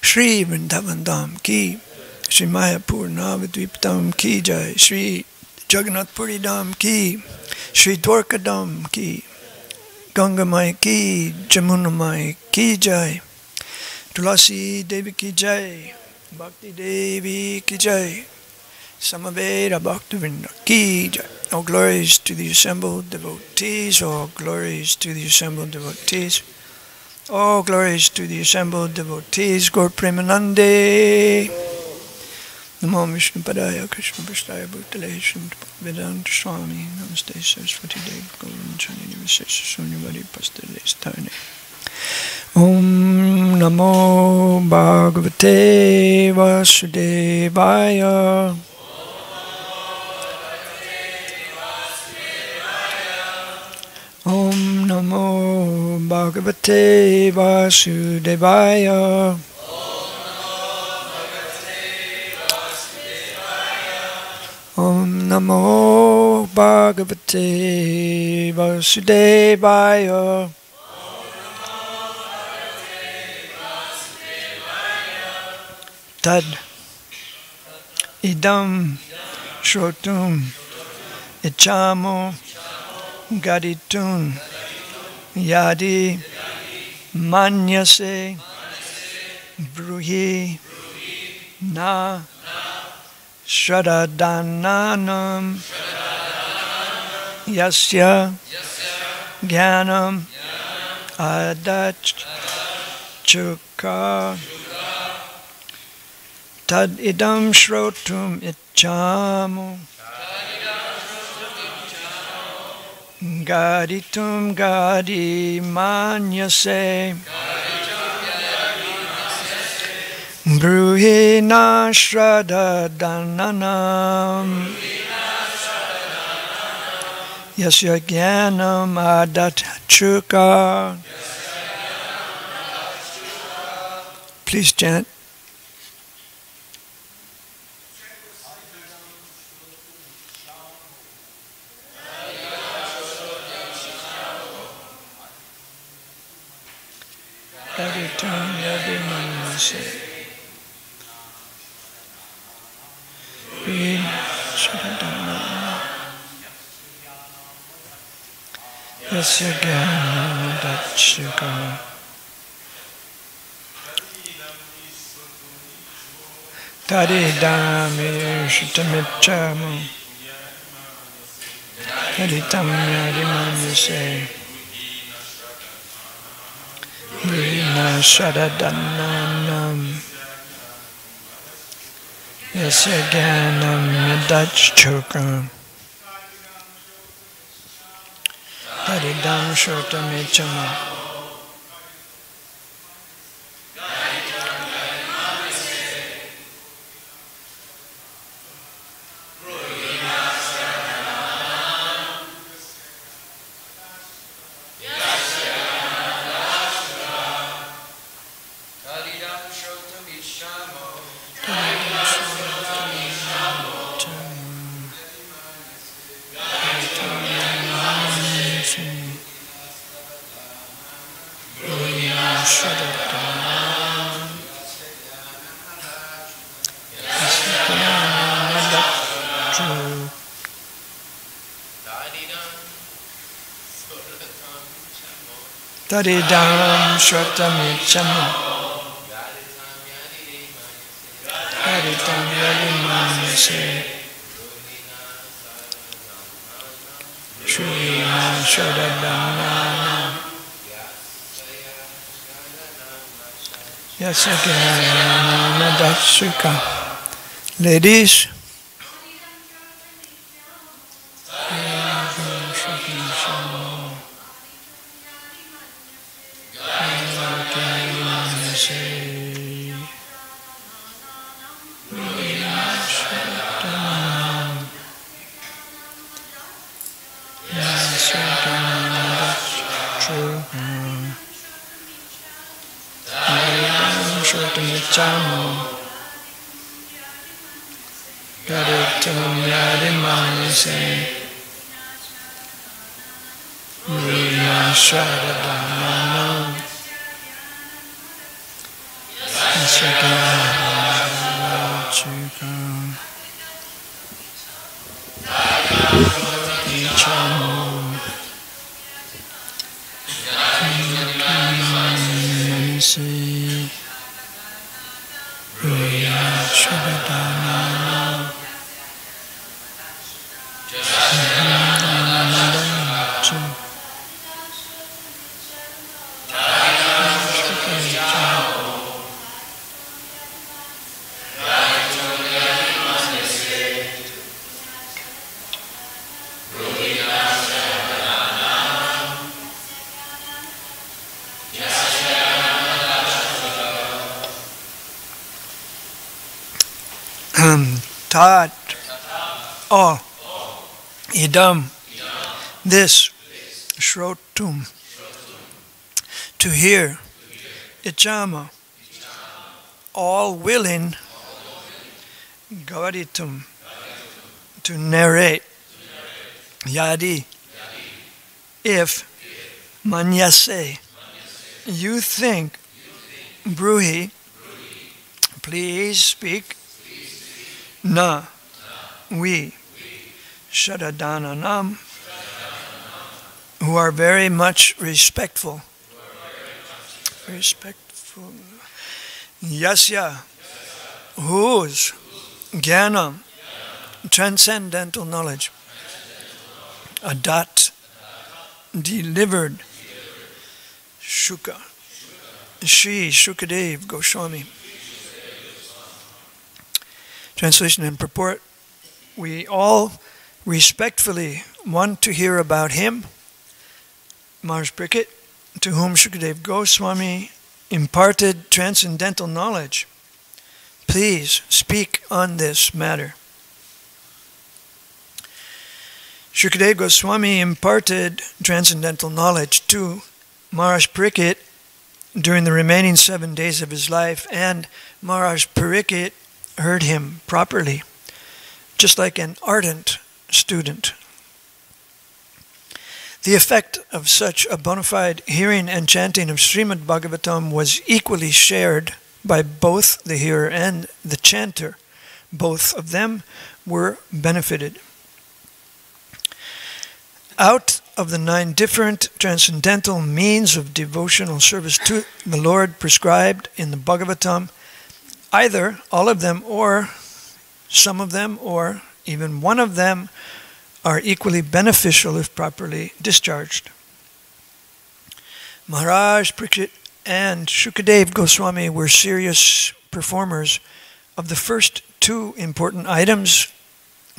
Shri Vrindavan Dham ki, Shri Mayapur Navadvip Dham ki jai, Shri Jagannath Puri Dham ki, Shri Dwarka Dham ki, Ganga Mai ki, Jamuna Mai ki jai, Tulasi Devi ki jai, Bhakti Devi ki jai, Samaveda Bhaktivinoda ki jai. All glories to the assembled devotees, all glories to the assembled devotees, all glories to the assembled devotees. Gaur Premanande. Namo Vishnu Padaya Krishna Prasthaya Bhutale Srimad Vedanta Swami Namaste Saraswati Devi Govinda Chani Visesha Sunyavadi Pastale Sthane. Om Namo Bhagavate Vasudevaya. Om Namo Bhagavate Vasudevaya. Om Namo Bhagavate Vasudevaya. Tad idam shrotum ichamo gaditun yadi manyase bruhi na shraddhananam yasya jnanam adachukha tad idam shrotum ichamo gaditum gadi manyase bruhina shraddhananam yasya jnanam adachukha. Please chant. Gaditum yadi manyase yasya jnanam adachukha tadidami shritamichamo gaditam yadi manyase Brina shraddhananam yasya jnanam adachukha tadidam shrotamicchama. Tadidam shratamicchama gaditam yadi manyase Shrina shraddhananam yasya jnanam adachukha. Ladies, gaditum yadi manyase brina shraddhananam Tat, oh, idam, this, shrotum, to hear, ichama, all willing, gavaditum, to narrate, yadi, if, manyase, you think, bruhi, please speak, na, we, shadadananam, who are very much respectful, yasya, whose, jnanam, transcendental knowledge, adat, delivered, shuka, Shri Shukadev Goswami. Translation and purport. We all respectfully want to hear about him, Maharaj Parikshit, to whom Shukadev Goswami imparted transcendental knowledge. Please speak on this matter. Shukadev Goswami imparted transcendental knowledge to Maharaj Parikshit during the remaining 7 days of his life, and Maharaj Parikshit heard him properly, just like an ardent student. The effect of such a bona fide hearing and chanting of Srimad Bhagavatam was equally shared by both the hearer and the chanter. Both of them were benefited. Out of the 9 different transcendental means of devotional service to the Lord prescribed in the Bhagavatam, either all of them or some of them or even one of them are equally beneficial if properly discharged. Maharaj Parikshit and Shukadev Goswami were serious performers of the first 2 important items,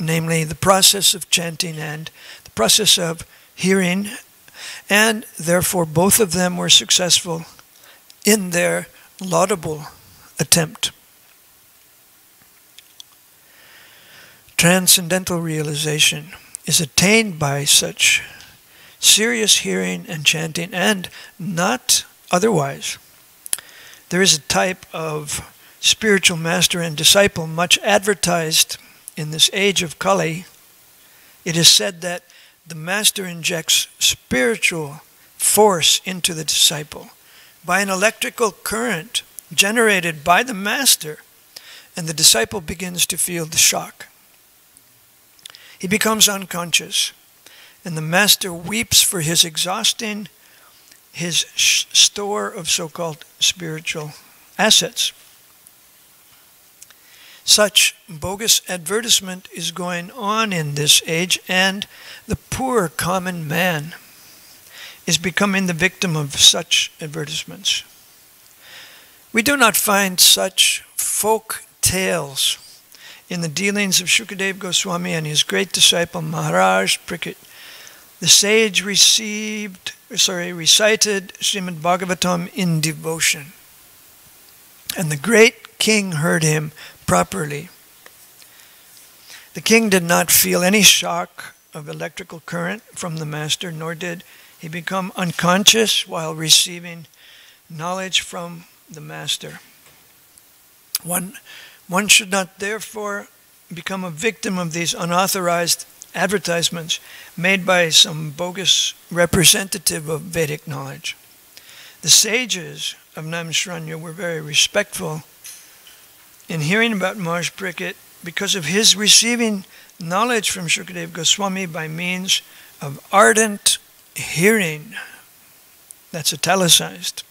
namely the process of chanting and the process of hearing, and therefore both of them were successful in their laudable attempt. Transcendental realization is attained by such serious hearing and chanting, and not otherwise. There is a type of spiritual master and disciple much advertised in this age of Kali. It is said that the master injects spiritual force into the disciple by an electrical current generated by the master, and the disciple begins to feel the shock. He becomes unconscious, and the master weeps for his exhausting his store of so-called spiritual assets. Such bogus advertisement is going on in this age, and the poor common man is becoming the victim of such advertisements. We do not find such folk tales in the dealings of Shukadev Goswami and his great disciple Maharaj Parikshit. The sage recited Srimad Bhagavatam in devotion, and the great king heard him properly. The king did not feel any shock of electrical current from the master, nor did he become unconscious while receiving knowledge from the master. One should not therefore become a victim of these unauthorized advertisements made by some bogus representative of Vedic knowledge. The sages of Naimisharanya were very respectful in hearing about Maharaj Parikshit, because of his receiving knowledge from Shukadeva Goswami by means of ardent hearing, that's italicized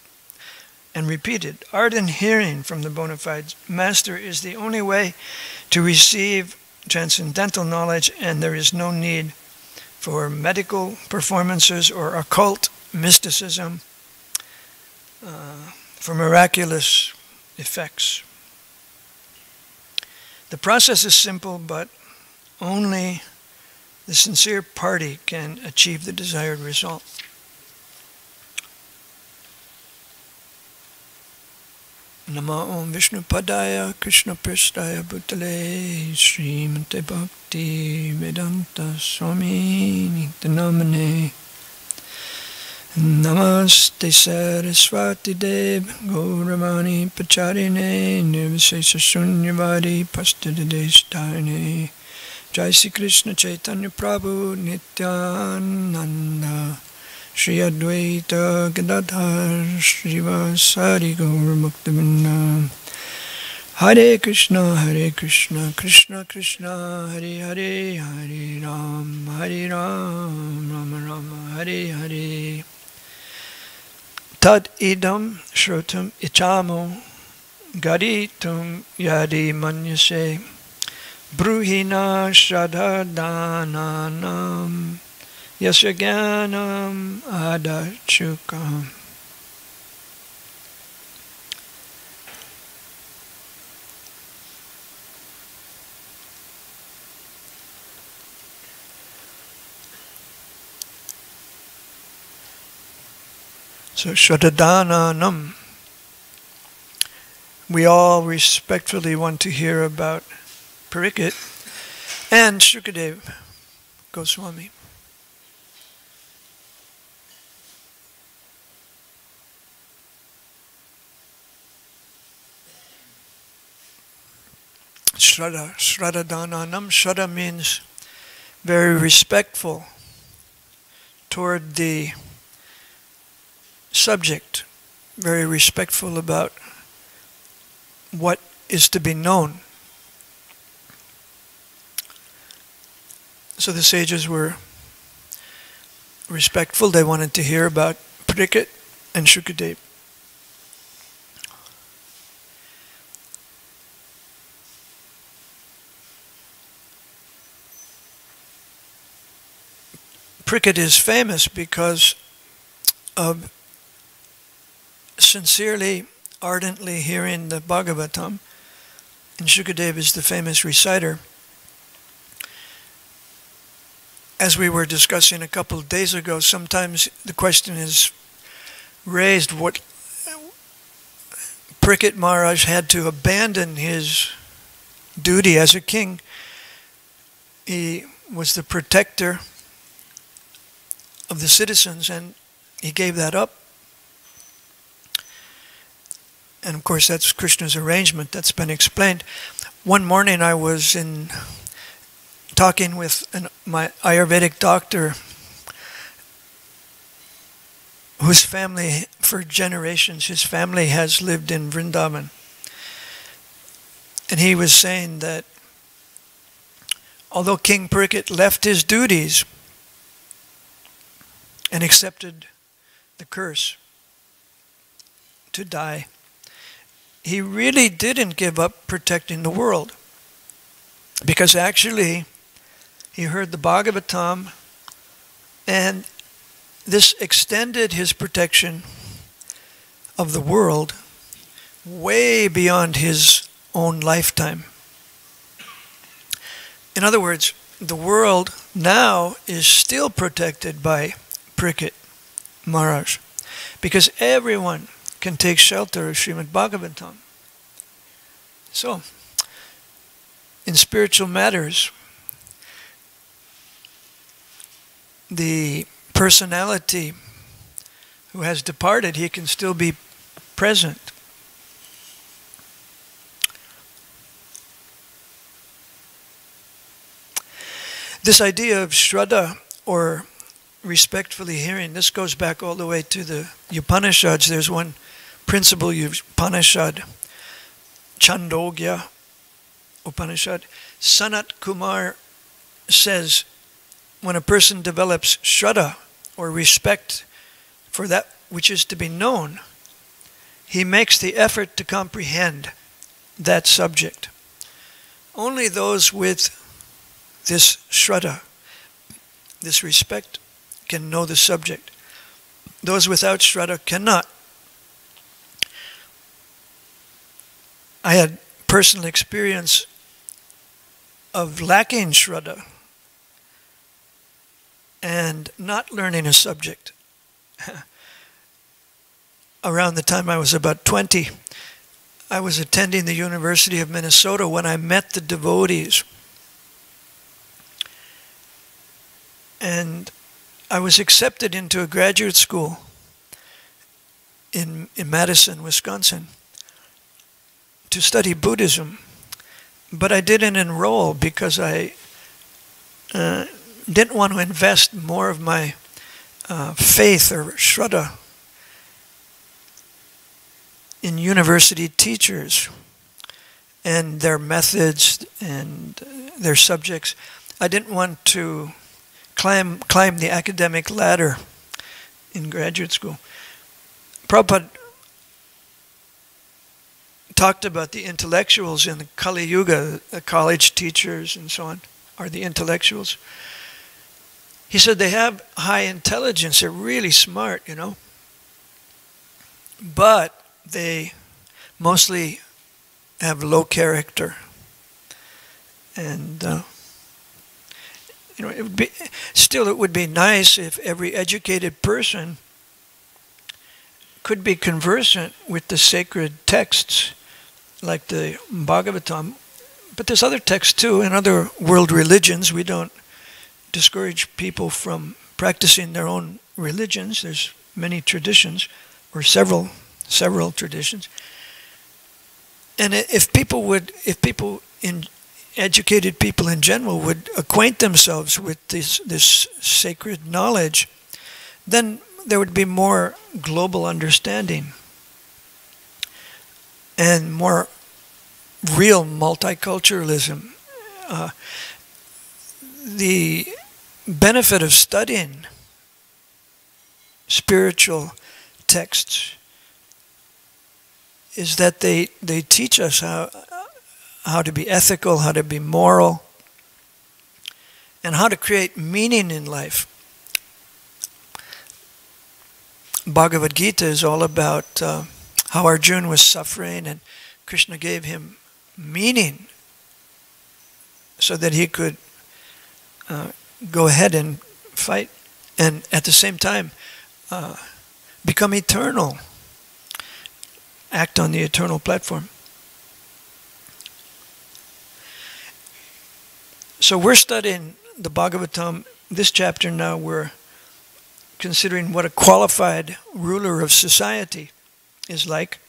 and repeated, ardent hearing from the bona fide master is the only way to receive transcendental knowledge, and there is no need for medical performances or occult mysticism for miraculous effects. The process is simple, but only the sincere party can achieve the desired result. Nama Om Vishnu Padaya Krishna Prasthaya Bhutale Srimate Bhakti Vedanta Swami Nitanamane Namaste Saraswati Dev Gauravani Pacharine Nirvisesa Shunyavadi Pastadadeshtarine Jai Sri Krishna Chaitanya Prabhu Nityananda Shri Advaita Gadadhar Srivasari Gaur Bhaktivinoda Hare Krishna Krishna Krishna Hare Hare Hare Ram Rama Rama Hare Hare Tad idam shrotam ichamo gaditum yadi manyase bruhina shradhadananam yasya jnanam adachukam. So Shradhadananam, we all respectfully want to hear about Parikshit and Shukadeva Goswami. Shradhadananam. Shraddha means very respectful toward the subject, very respectful about what is to be known. So the sages were respectful. They wanted to hear about Parikshit and Shukadeva. Parikshit is famous because of sincerely, ardently hearing the Bhagavatam, and Shukadeva is the famous reciter. As we were discussing a couple of days ago, sometimes the question is raised, what Parikshit Maharaj had to abandon his duty as a king. He was the protector of the citizens, and he gave that up. And of course, that's Krishna's arrangement. That's been explained. One morning I was talking with my Ayurvedic doctor, whose family, for generations, his family has lived in Vrindavan. And he was saying that although King Parikshit left his duties and accepted the curse to die, he really didn't give up protecting the world, because actually he heard the Bhagavatam, and this extended his protection of the world way beyond his own lifetime. In other words, the world now is still protected by Parikshit Maharaj, because everyone can take shelter of Srimad Bhagavatam. So, in spiritual matters, the personality who has departed, he can still be present. This idea of Shraddha, or respectfully hearing, this goes back all the way to the Upanishads. There's one principle Upanishad, Chandogya Upanishad, Sanat Kumar says, when a person develops shraddha, or respect for that which is to be known, he makes the effort to comprehend that subject. Only those with this shraddha, this respect, can know the subject. Those without shraddha cannot. I had personal experience of lacking shraddha and not learning a subject. Around the time I was about 20, I was attending the University of Minnesota when I met the devotees. And I was accepted into a graduate school in Madison, Wisconsin, to study Buddhism. But I didn't enroll because I didn't want to invest more of my faith or shraddha in university teachers and their methods and their subjects. I didn't want to climb the academic ladder in graduate school. Prabhupada talked about the intellectuals in the Kali Yuga, the college teachers and so on, are the intellectuals. He said they have high intelligence, they're really smart, you know, but they mostly have low character. And you know, it would be nice if every educated person could be conversant with the sacred texts like the Bhagavatam. But there's other texts too in other world religions. We don't discourage people from practicing their own religions. There's many traditions, or several traditions. And if educated people in general would acquaint themselves with this sacred knowledge, then there would be more global understanding and more real multiculturalism. The benefit of studying spiritual texts is that they teach us how to be ethical, how to be moral, and how to create meaning in life. Bhagavad Gita is all about how Arjuna was suffering and Krishna gave him meaning so that he could go ahead and fight and at the same time become eternal, act on the eternal platform. So we're studying the Bhagavatam. This chapter now we're considering what a qualified ruler of society is like.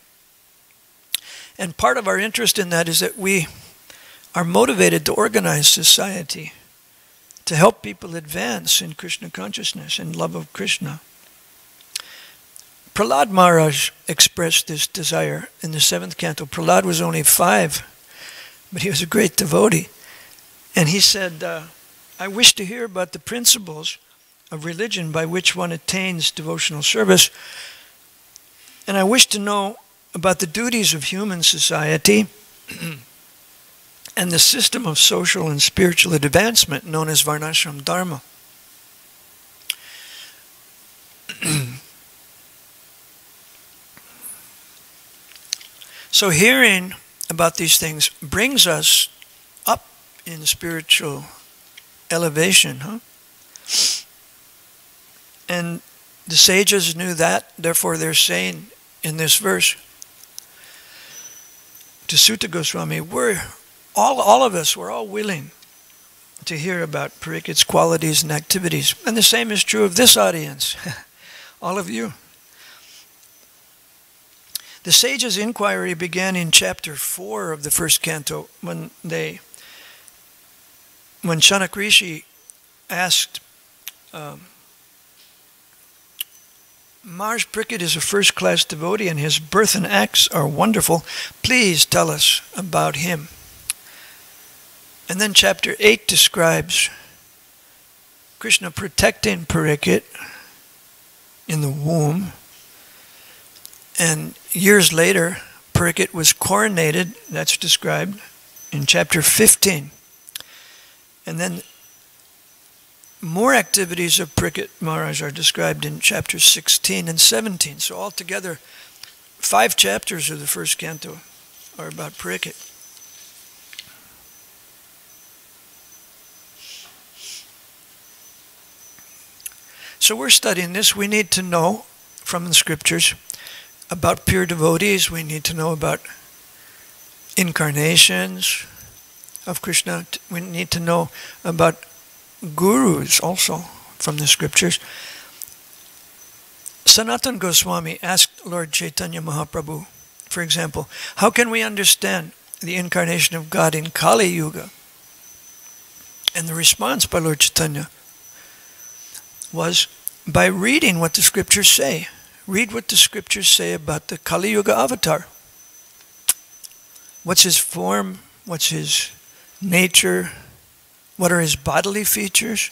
And part of our interest in that is that we are motivated to organize society to help people advance in Krishna consciousness and love of Krishna. Prahlad Maharaj expressed this desire in the 7th canto. Prahlad was only 5, but he was a great devotee. And he said, I wish to hear about the principles of religion by which one attains devotional service. And I wish to know about the duties of human society and the system of social and spiritual advancement known as Varnashram Dharma. So hearing about these things brings us up in spiritual elevation, huh? And the sages knew that, therefore they're saying in this verse to Sutta Goswami, all of us, we're all willing to hear about Parikit's qualities and activities. And the same is true of this audience, all of you. The sages' inquiry began in chapter 4 of the 1st canto when Shanak Rishi asked Maharaj Pariksit is a first-class devotee and his birth and acts are wonderful. Please tell us about him. And then chapter 8 describes Krishna protecting Pariksit in the womb. And years later, Pariksit was coronated. That's described in chapter 15. And then more activities of Pariksit Maharaj are described in chapters 16 and 17. So altogether, 5 chapters of the first canto are about Pariksit. So we're studying this. We need to know from the scriptures about pure devotees. We need to know about incarnations of Krishna. We need to know about gurus also from the scriptures. Sanatana Goswami asked Lord Chaitanya Mahaprabhu, for example, how can we understand the incarnation of God in Kali Yuga? And the response by Lord Chaitanya was by reading what the scriptures say. Read what the scriptures say about the Kali Yuga avatar. What's his form? What's his nature? What are his bodily features?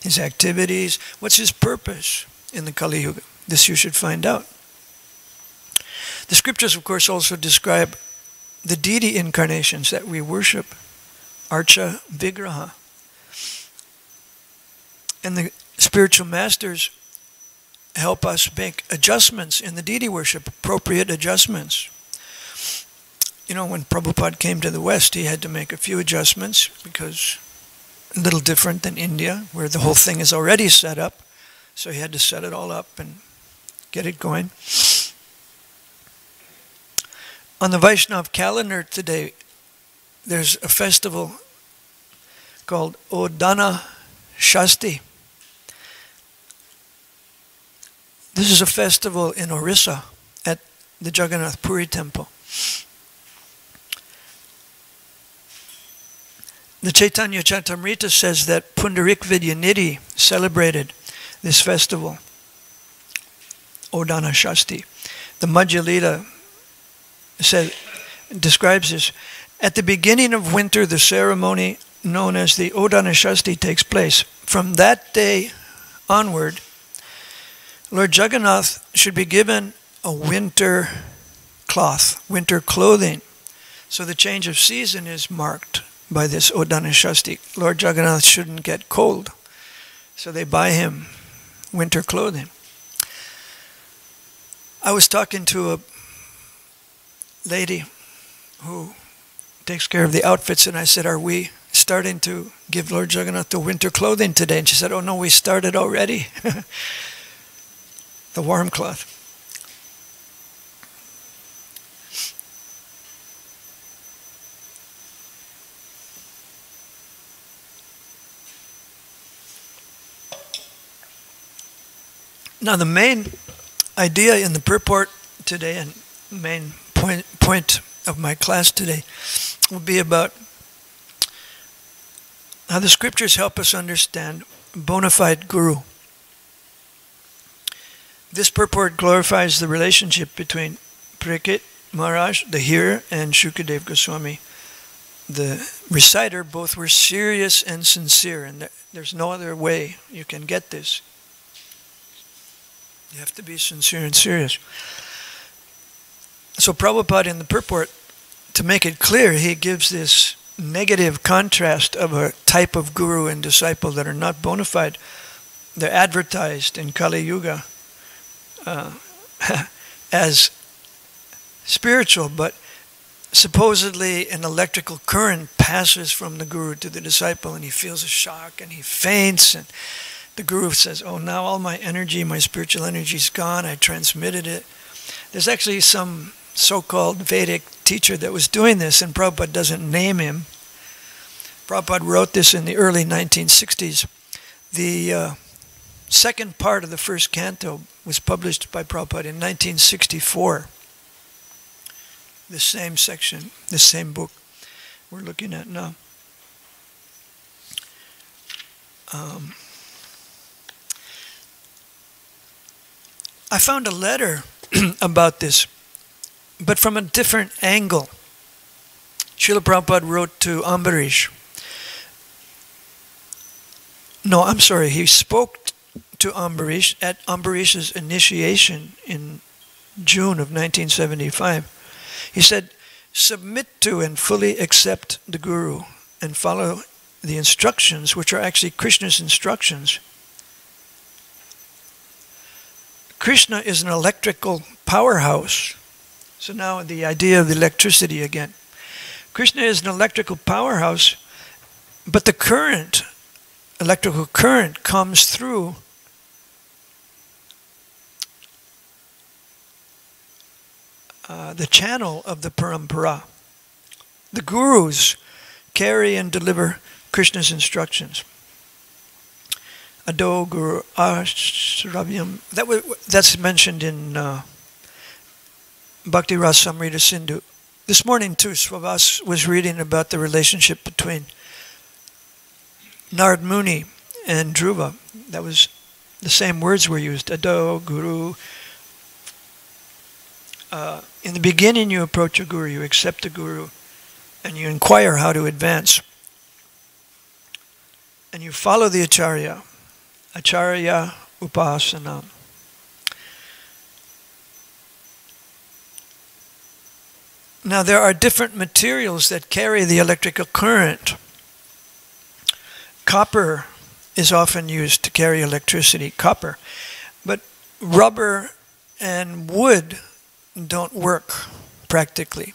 His activities? What's his purpose in the Kali Yuga? This you should find out. The scriptures, of course, also describe the deity incarnations that we worship. Archa Vigraha. And the spiritual masters help us make adjustments in the deity worship, appropriate adjustments. You know, when Prabhupada came to the West, he had to make a few adjustments because a little different than India, where the whole thing is already set up. So he had to set it all up and get it going. On the Vaishnav calendar today, there's a festival called Odana Shasti. This is a festival in Orissa at the Jagannath Puri temple. The Chaitanya Charitamrita says that Pundarik Vidyanidhi celebrated this festival, Odana Shasti. The Madhya Lila describes this. At the beginning of winter, the ceremony known as the Odana Shasti takes place. From that day onward, Lord Jagannath should be given a winter cloth, winter clothing. So the change of season is marked by this Odana Shasti. Lord Jagannath shouldn't get cold, so they buy him winter clothing. I was talking to a lady who takes care of the outfits, and I said, are we starting to give Lord Jagannath the winter clothing today? And she said, oh no, we started already. The warm cloth. Now the main idea in the purport today, and main point of my class today, will be about how the scriptures help us understand bona fide guru. This purport glorifies the relationship between Pariksit Maharaj, the hearer, and Shukadev Goswami, the reciter. Both were serious and sincere, and there's no other way you can get this. You have to be sincere and serious. So Prabhupada in the purport, to make it clear, he gives this negative contrast of a type of guru and disciple that are not bona fide. They're advertised in Kali Yuga as spiritual, but supposedly an electrical current passes from the guru to the disciple, and he feels a shock and he faints, and the guru says, oh, now all my energy, my spiritual energy is gone, I transmitted it. There's actually some so-called Vedic teacher that was doing this, and Prabhupada doesn't name him. Prabhupada wrote this in the early 1960s. The second part of the first canto was published by Prabhupada in 1964. The same section, the same book we're looking at now. I found a letter about this, but from a different angle. Srila Prabhupada wrote to Ambarish. No, I'm sorry, he spoke to Ambarish at Ambarish's initiation in June of 1975. He said, submit to and fully accept the Guru and follow the instructions, which are actually Krishna's instructions. Krishna is an electrical powerhouse. So now the idea of electricity again. Krishna is an electrical powerhouse, but the current, electrical current, comes through the channel of the parampara. The gurus carry and deliver Krishna's instructions. Ado Guru Ashravyam. That's mentioned in Bhakti Rasamrita Sindhu. This morning too, Swavas was reading about the relationship between Narad Muni and Dhruva. That was the same words were used. Ado Guru. In the beginning you approach a guru, you accept a guru, and you inquire how to advance. And you follow the acharya. Acharya upasana. Now there are different materials that carry the electrical current. Copper is often used to carry electricity, copper. But rubber and wood don't work practically.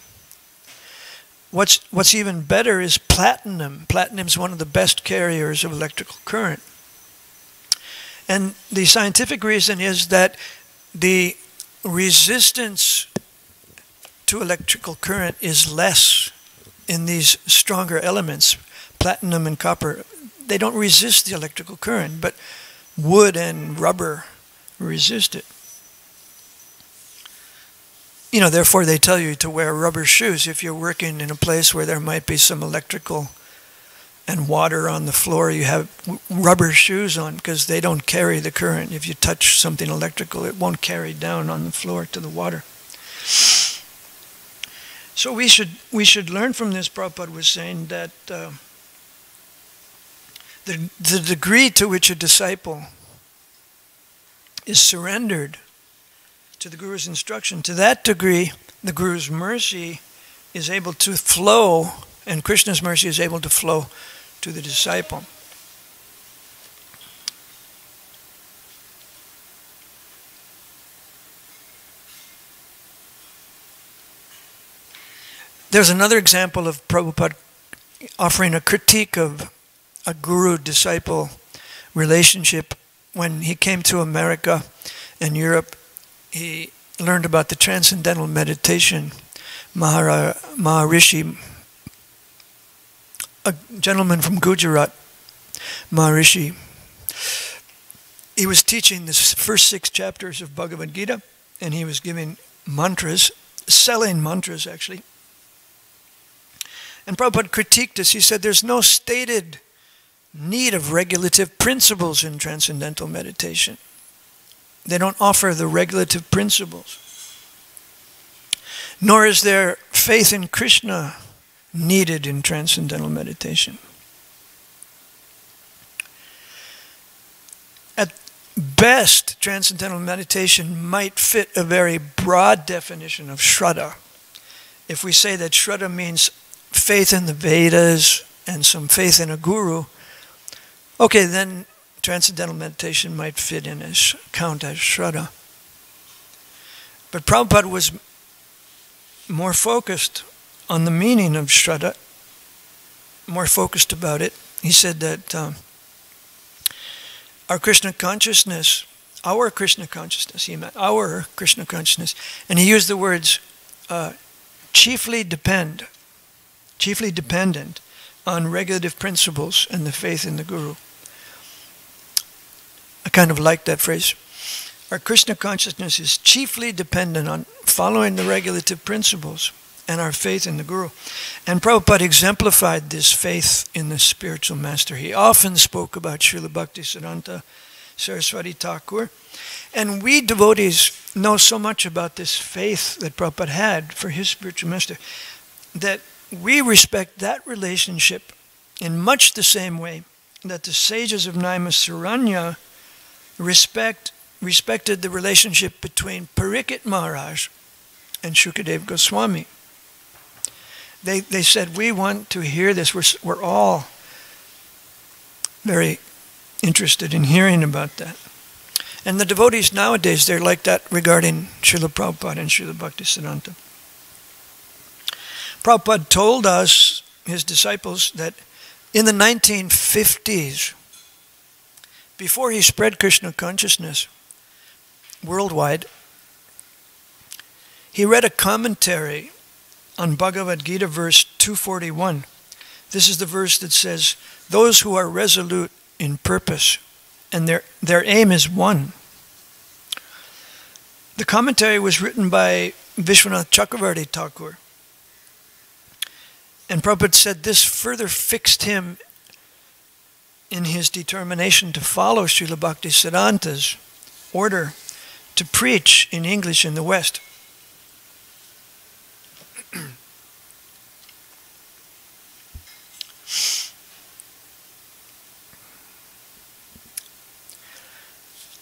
What's even better is platinum. Platinum is one of the best carriers of electrical current. And the scientific reason is that the resistance to electrical current is less in these stronger elements. Platinum and copper, they don't resist the electrical current, but wood and rubber resist it. You know, therefore they tell you to wear rubber shoes if you're working in a place where there might be some electrical and water on the floor. You have rubber shoes on because they don't carry the current. If you touch something electrical, it won't carry down on the floor to the water. So we should learn from this. Prabhupada was saying that the degree to which a disciple is surrendered to the Guru's instruction, to that degree, the Guru's mercy is able to flow, and Krishna's mercy is able to flow to the disciple. There's another example of Prabhupada offering a critique of a guru-disciple relationship. When he came to America and Europe, he learned about the transcendental meditation. Maharishi, a gentleman from Gujarat, Maharishi, he was teaching the first 6 chapters of Bhagavad Gita, and he was giving mantras, selling mantras actually. And Prabhupada critiqued this. He said there's no stated need of regulative principles in transcendental meditation. They don't offer the regulative principles. Nor is there faith in Krishna needed in transcendental meditation. At best, transcendental meditation might fit a very broad definition of Shraddha. If we say that Shraddha means faith in the Vedas and some faith in a guru, okay, then transcendental meditation might fit in as count as Shraddha. But Prabhupada was more focused on the meaning of Shraddha, more focused about it. He said that our Krishna consciousness, he meant our Krishna consciousness, and he used the words chiefly dependent on regulative principles and the faith in the Guru. I kind of like that phrase. Our Krishna consciousness is chiefly dependent on following the regulative principles and our faith in the Guru. And Prabhupada exemplified this faith in the spiritual master. He often spoke about Srila Bhaktisiddhanta Saraswati Thakur. And we devotees know so much about this faith that Prabhupada had for his spiritual master that we respect that relationship in much the same way that the sages of Naimisaranya respected the relationship between Parikshit Maharaj and Shukadev Goswami. They said, we want to hear this. We're all very interested in hearing about that. And the devotees nowadays, they're like that regarding Srila Prabhupada and Srila Bhaktisiddhanta. Prabhupada told us, his disciples, that in the 1950s, before he spread Krishna consciousness worldwide, he read a commentary on Bhagavad Gita verse 241. This is the verse that says, those who are resolute in purpose and their aim is one. The commentary was written by Vishwanath Chakravarti Thakur. And Prabhupada said this further fixed him in his determination to follow Srila Bhaktisiddhanta's order to preach in English in the West.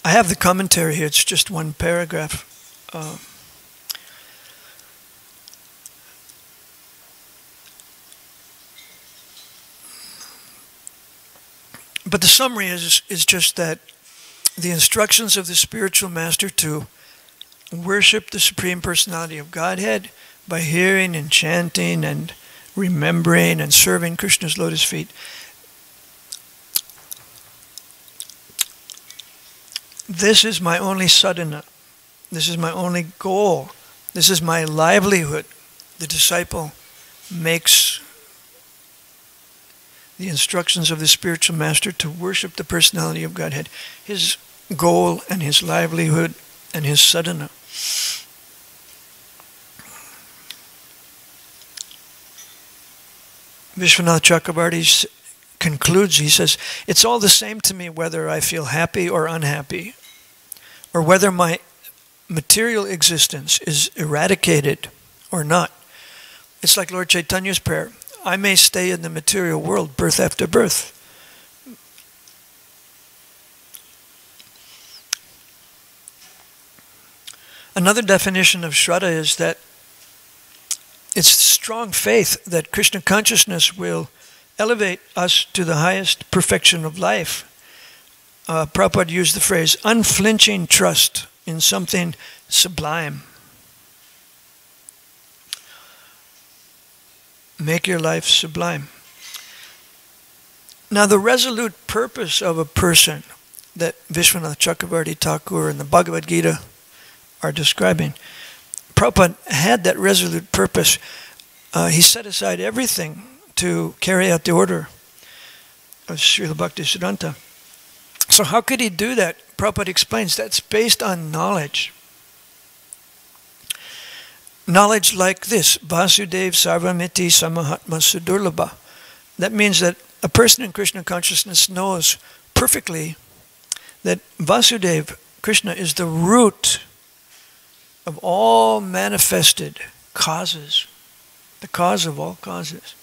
I have the commentary here. It's just one paragraph. But the summary is just that the instructions of the spiritual master to worship the Supreme Personality of Godhead by hearing and chanting and remembering and serving Krishna's lotus feet. This is my only sadhana. This is my only goal. This is my livelihood. The disciple makes the instructions of the spiritual master to worship the personality of Godhead his goal and his livelihood and his sadhana. Vishwanath Chakravarti concludes, he says, it's all the same to me whether I feel happy or unhappy, or whether my material existence is eradicated or not. It's like Lord Chaitanya's prayer, I may stay in the material world birth after birth. Another definition of Shraddha is that it's strong faith that Krishna consciousness will elevate us to the highest perfection of life. Prabhupada used the phrase, unflinching trust in something sublime. Make your life sublime. Now the resolute purpose of a person that Vishwanath Chakravarti Thakur and the Bhagavad Gita are describing, Prabhupada had that resolute purpose. He set aside everything to carry out the order of Srila Bhaktisiddhanta. So how could he do that? Prabhupada explains that's based on knowledge. Knowledge like this, Vasudev Sarvamiti Samahatma Sudurlabha. That means that a person in Krishna consciousness knows perfectly that Vasudeva, Krishna, is the root of all manifested causes, the cause of all causes.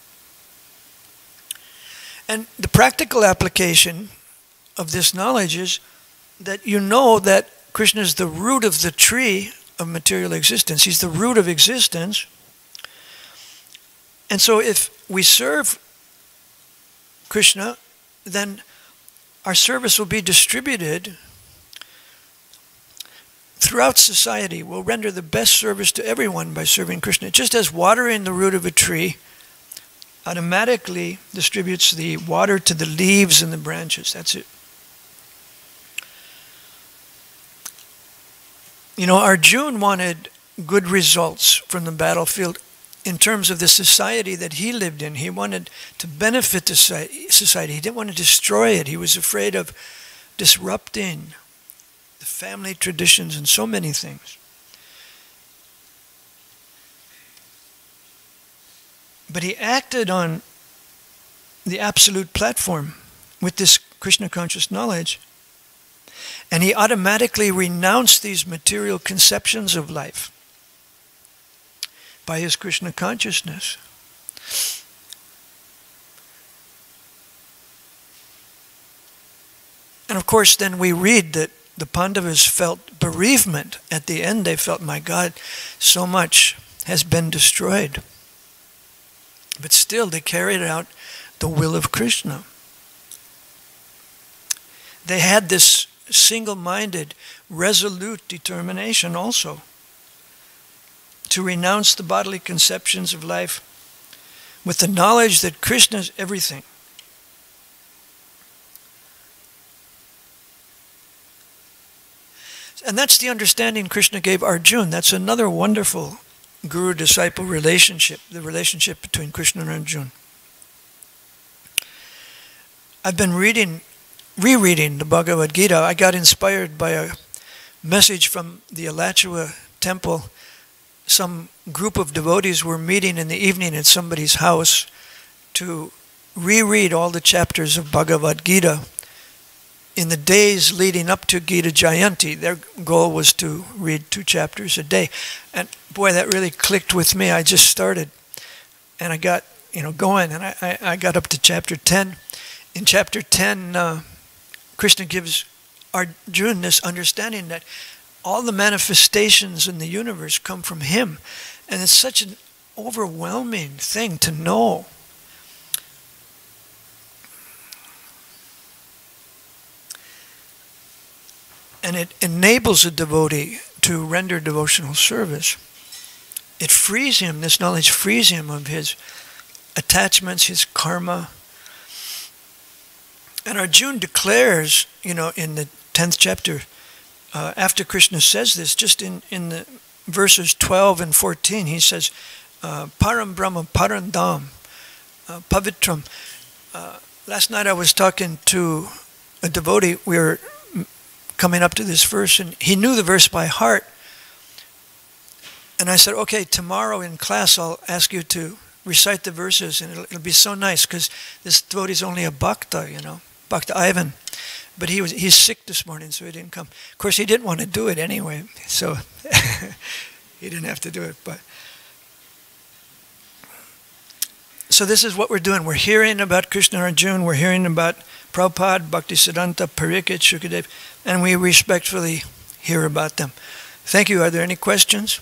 And the practical application of this knowledge is that you know that Krishna is the root of the tree of material existence. He's the root of existence. And so if we serve Krishna, then our service will be distributed throughout society. We'll render the best service to everyone by serving Krishna. Just as watering the root of a tree automatically distributes the water to the leaves and the branches. That's it. You know, Arjuna wanted good results from the battlefield in terms of the society that he lived in. He wanted to benefit the society. He didn't want to destroy it. He was afraid of disrupting the family traditions and so many things. But he acted on the absolute platform with this Krishna conscious knowledge. And he automatically renounced these material conceptions of life by his Krishna consciousness. And of course, then we read that the Pandavas felt bereavement. At the end, they felt, my God, so much has been destroyed. But still, they carried out the will of Krishna. They had this single-minded, resolute determination also to renounce the bodily conceptions of life with the knowledge that Krishna is everything. And that's the understanding Krishna gave Arjuna. That's another wonderful guru-disciple relationship, the relationship between Krishna and Arjuna. I've been rereading the Bhagavad Gita. I got inspired by a message from the Alachua temple. Some group of devotees were meeting in the evening at somebody's house to reread all the chapters of Bhagavad Gita in the days leading up to Gita Jayanti. Their goal was to read 2 chapters a day. And boy, that really clicked with me. I just started and I got going, and I got up to chapter 10. In chapter 10, Krishna gives Arjuna this understanding that all the manifestations in the universe come from him. And it's such an overwhelming thing to know. And it enables a devotee to render devotional service. It frees him, this knowledge frees him of his attachments, his karma. And Arjuna declares, in the 10th chapter, after Krishna says this, just in the verses 12 and 14, he says, Param Brahma Parandam Pavitram. Last night I was talking to a devotee. We were coming up to this verse, and he knew the verse by heart. And I said, okay, tomorrow in class I'll ask you to recite the verses, and it'll be so nice, because this devotee is only a bhakta, Bhakta Ivan. But he's sick this morning, so he didn't come. Of course, he didn't want to do it anyway, so he didn't have to do it. But so this is what we're doing. We're hearing about Krishna and Arjuna. We're hearing about Prabhupada, Bhaktisiddhanta, Pariksit, Shukadev, and we respectfully hear about them. Thank you. Are there any questions?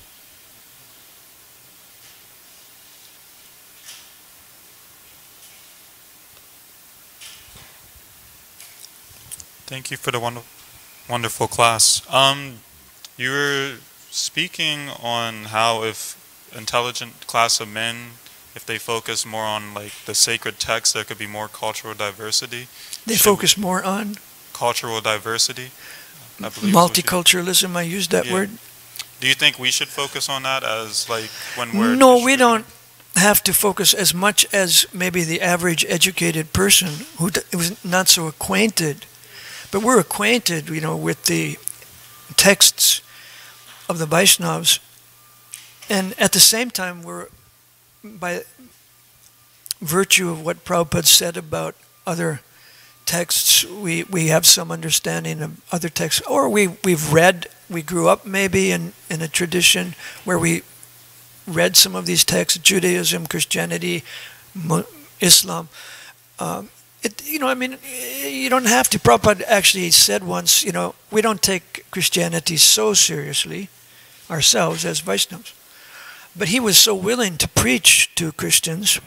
Thank you for the wonderful class. You were speaking on how if intelligent class of men, if they focus more on the sacred text, there could be more cultural diversity. They focus more on? Cultural diversity, I believe. Multiculturalism, I used that word. Do you think we should focus on that as when we're... No, we don't have to focus as much as maybe the average educated person who was not so acquainted. But we're acquainted, with the texts of the Vaishnavas. And at the same time, we're, by virtue of what Prabhupada said about other texts, we have some understanding of other texts. Or we've read, we grew up maybe in a tradition where we read some of these texts, Judaism, Christianity, Islam. You don't have to. Prabhupada actually said once, we don't take Christianity so seriously ourselves as Vaishnavas. But he was so willing to preach to Christians.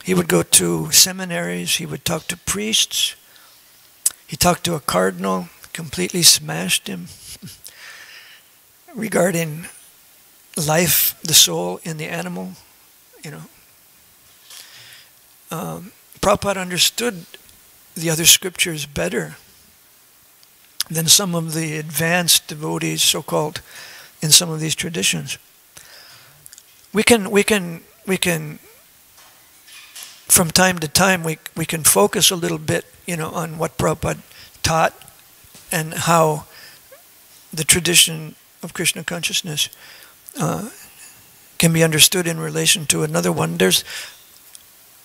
He would go to seminaries, he would talk to priests. He talked to a cardinal, completely smashed him, regarding life, the soul in the animal, Prabhupada understood the other scriptures better than some of the advanced devotees, so-called, in some of these traditions. We can, from time to time, we can focus a little bit, on what Prabhupada taught and how the tradition of Krishna consciousness can be understood in relation to another one. There's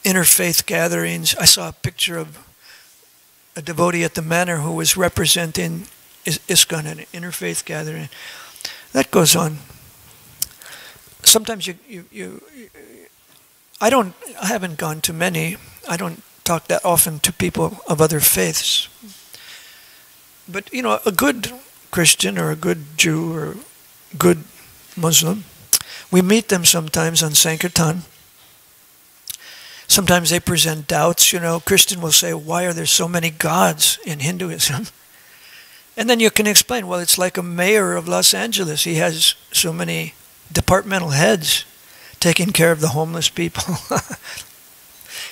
interfaith gatherings. I saw a picture of a devotee at the manor who was representing ISKCON, an interfaith gathering. That goes on. Sometimes I haven't gone to many. I don't talk that often to people of other faiths. But, a good Christian or a good Jew or good Muslim, we meet them sometimes on Sankirtan. Sometimes they present doubts. Christian will say, why are there so many gods in Hinduism? And then you can explain, well, it's like a mayor of Los Angeles. He has so many departmental heads taking care of the homeless people,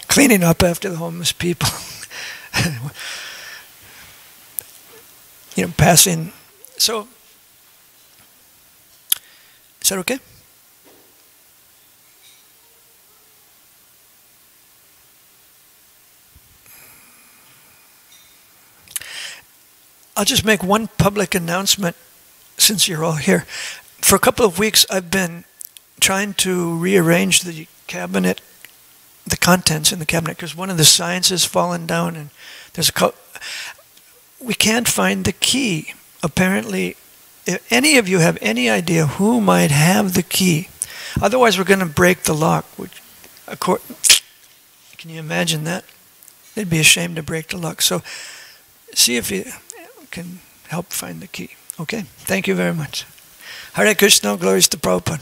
cleaning up after the homeless people, passing. So, is that okay? I'll just make one public announcement since you're all here. For a couple of weeks, I've been trying to rearrange the cabinet, the contents in the cabinet, because one of the signs has fallen down, and we can't find the key. Apparently, if any of you have any idea who might have the key, otherwise we're going to break the lock. Can you imagine that? They'd be ashamed to break the lock. So see if you can help find the key. Okay? Thank you very much. Hare Krishna, glories to Prabhupada.